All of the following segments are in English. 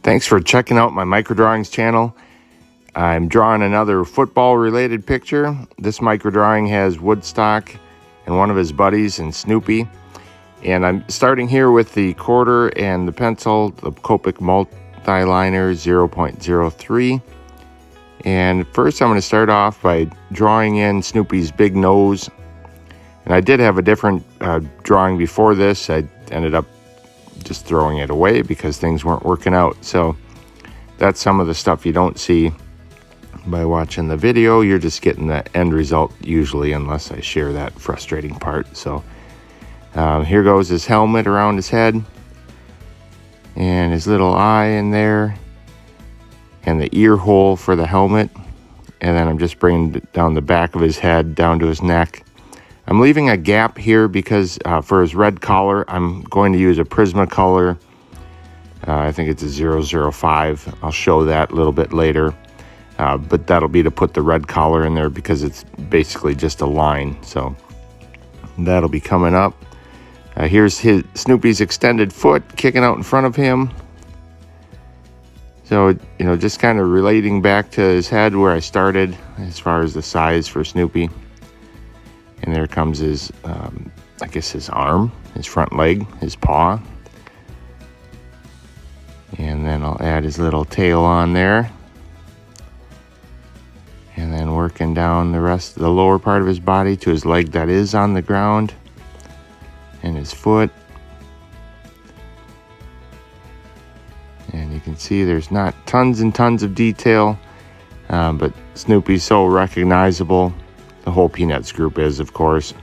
Thanks for checking out my Microdrawings channel. I'm drawing another football related picture. This microdrawing has Woodstock and one of his buddies and Snoopy. And I'm starting here with the quarter and the pencil, the Copic Multiliner 0.03. And first I'm going to start off by drawing in Snoopy's big nose. And I did have a different drawing before this. I ended up just throwing it away because things weren't working out. So that's some of the stuff you don't see by watching the video. You're just getting the end result usually, unless I share that frustrating part. So here goes his helmet around his head and his little eye in there and the ear hole for the helmet. And then I'm just bringing down the back of his head down to his neck. I'm leaving a gap here because for his red collar, I'm going to use a PrismaColor. I think it's a 005. I'll show that a little bit later. But that'll be to put the red collar in there because it's basically just a line. So that'll be coming up. Here's Snoopy's extended foot kicking out in front of him. So, just kind of relating back to his head where I started as far as the size for Snoopy. And there comes his, I guess his arm, his front leg, his paw. And then I'll add his little tail on there. And then working down the rest of the lower part of his body to his leg that is on the ground. And his foot. And you can see there's not tons and tons of detail. But Snoopy's so recognizable. The whole Peanuts group is, of course.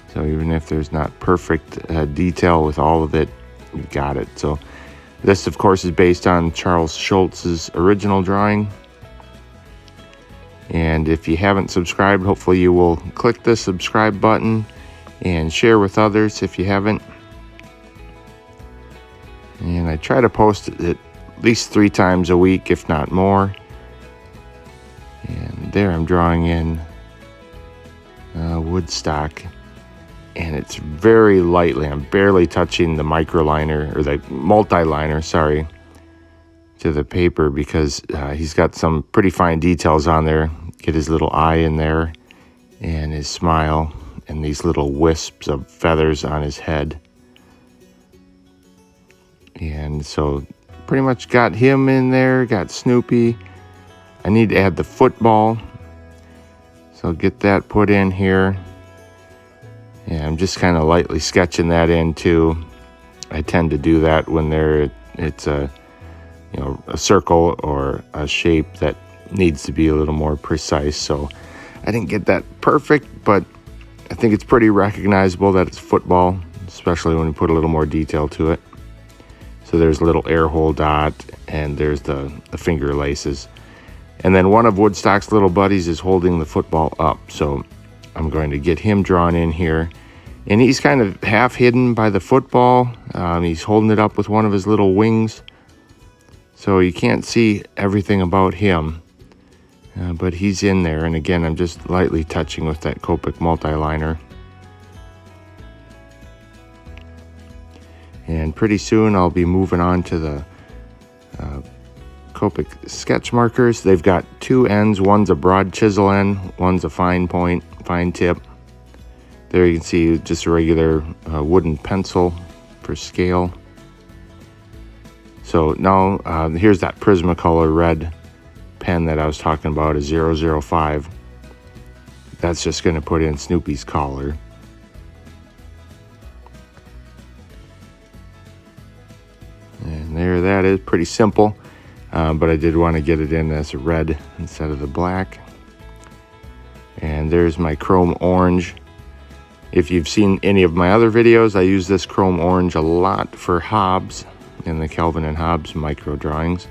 So even if there's not perfect detail with all of it, you got it. So this, of course, is based on Charles Schulz's original drawing. And if you haven't subscribed, hopefully you will click the subscribe button and share with others if you haven't. And I try to post it at least 3 times a week, if not more. And there I'm drawing in Woodstock, and it's very lightly. I'm barely touching the microliner, or the multiliner, sorry, to the paper because he's got some pretty fine details on there. Get his little eye in there and his smile and these little wisps of feathers on his head. And so pretty much got him in there, got Snoopy. I need to add the football, so get that put in here. And I'm just kind of lightly sketching that in too. I tend to do that when it's a circle or a shape that needs to be a little more precise. So I didn't get that perfect, but I think it's pretty recognizable that it's football, especially when you put a little more detail to it. So there's a little air hole dot, and there's the finger laces. And then one of Woodstock's little buddies is holding the football up. So I'm going to get him drawn in here. And he's kind of half hidden by the football. He's holding it up with one of his little wings. So you can't see everything about him. But he's in there. And again, I'm just lightly touching with that Copic Multiliner. And pretty soon I'll be moving on to the Copic sketch markers. They've got 2 ends. One's a broad chisel end, one's a fine point, fine tip. There you can see just a regular wooden pencil for scale. So now here's that PrismaColor red pen that I was talking about, a 005. That's just going to put in Snoopy's collar. And there that is, pretty simple. But I did want to get it in as a red instead of the black. And there's my chrome orange. If you've seen any of my other videos, I use this chrome orange a lot for Hobbs in the Calvin and Hobbs Microdrawings.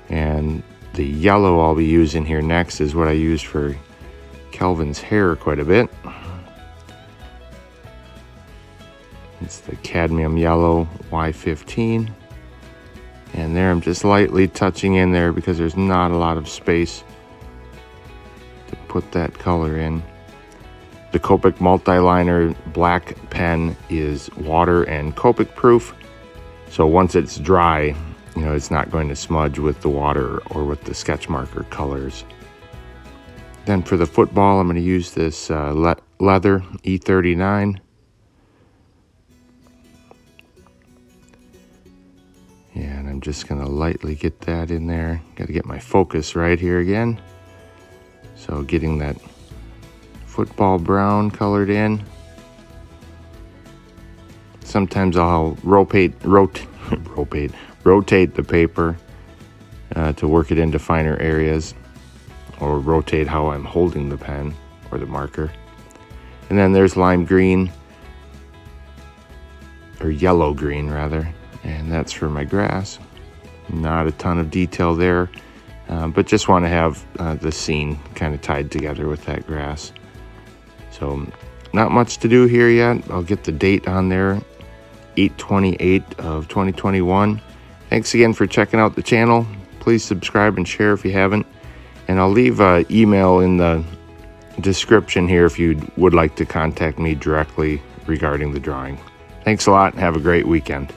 And the yellow I'll be using here next is what I use for Calvin's hair quite a bit. It's the cadmium yellow Y15. And there I'm just lightly touching in there because there's not a lot of space to put that color in. The Copic Multiliner black pen is water and Copic proof. So once it's dry, it's not going to smudge with the water or with the sketch marker colors. Then for the football, I'm going to use this leather E39. And I'm just going to lightly get that in there. Got to get my focus right here again. So getting that football brown colored in. Sometimes I'll rotate the paper to work it into finer areas, or rotate how I'm holding the pen or the marker. And then there's lime green, or yellow green rather, and that's for my grass. Not a ton of detail there, but just want to have the scene kind of tied together with that grass. So not much to do here yet. I'll get the date on there, 8/28 of 2021. Thanks again for checking out the channel. Please subscribe and share if you haven't. And I'll leave an email in the description here if you would like to contact me directly regarding the drawing. Thanks a lot and have a great weekend.